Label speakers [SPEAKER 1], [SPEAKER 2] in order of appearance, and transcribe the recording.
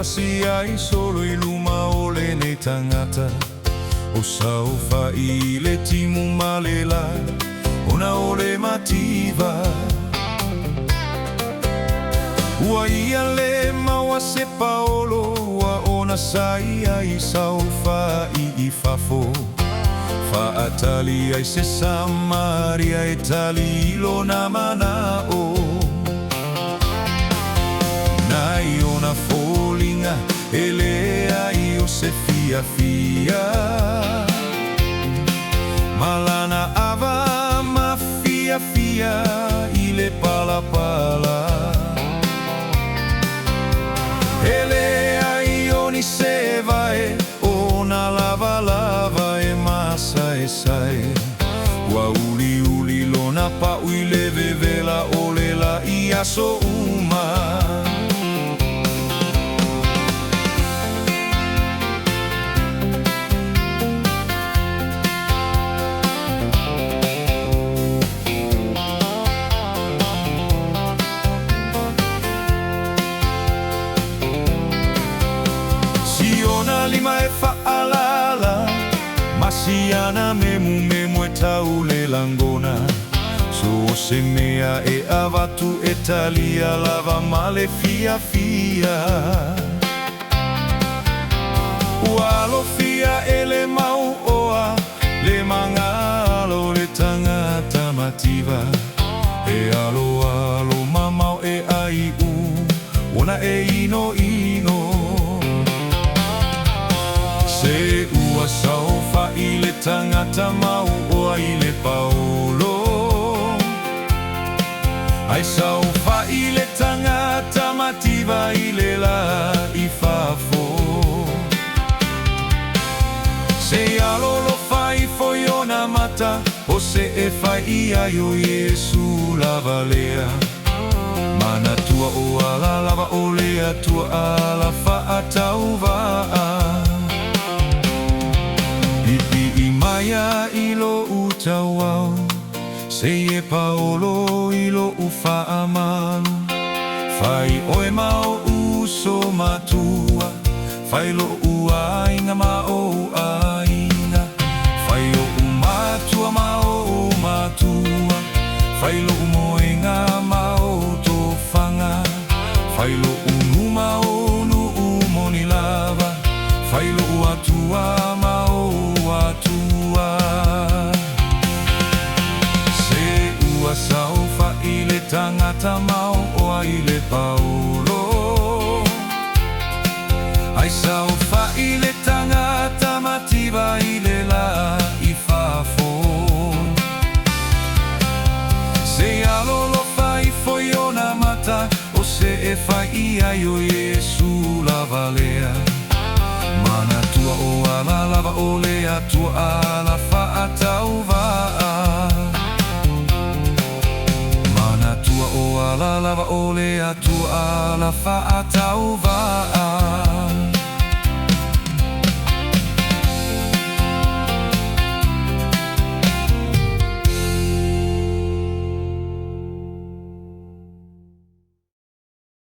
[SPEAKER 1] Masia I solo I luma o le nei tangata O saufa I le timu malela Ona o le mativa Ua ia le maua se paolo Ua ona saia I saufa I fafo Faatali ai se Samaria e tali ilo na manao Nai ona folinga ele ai o se fia fia Malana ava ma fia fia I le pala pala Ele ai oni se vai ona lava lava e masa e sai Wa uli uli lona pa ui le vevela o le la I aso uma Lima e fa'alala Masiana memu e tau le langona So se mea e avatu e talia lava male fia fia Ualo fia e le mau oa Le mangalo le tangata mativa E alo alo mamau e ai u Ona e ino ino Se ua saufa I le tangata mau oa I le paolo Ai saufa I le tangata mativa I le la I fafo Se alolo fai foi ona mata O se e fai I ai o Yesu la valea Mana tua o ala lava o lea tua ala faatau vaa Maya ilo utawau Se paolo ilo ufa amalu Fai oe mau uso matua Fai lo ua inga mao ainga Fai o umatua mao matua Fai lo umoinga mao tofanga Fai lo unuma o nu umoni lava Fai lo uatua mao atua Se ua saufa I le tangata mau oa I le paolo Ai saufa I le tangata mativa I le la I fafo Se alolo fai foi ona mata O se e fai I ai o Yesu la valea Mana tua o ala lava o lea tua ala faatau vaa Mana tua o ala lava o lea tua ala faatau vaa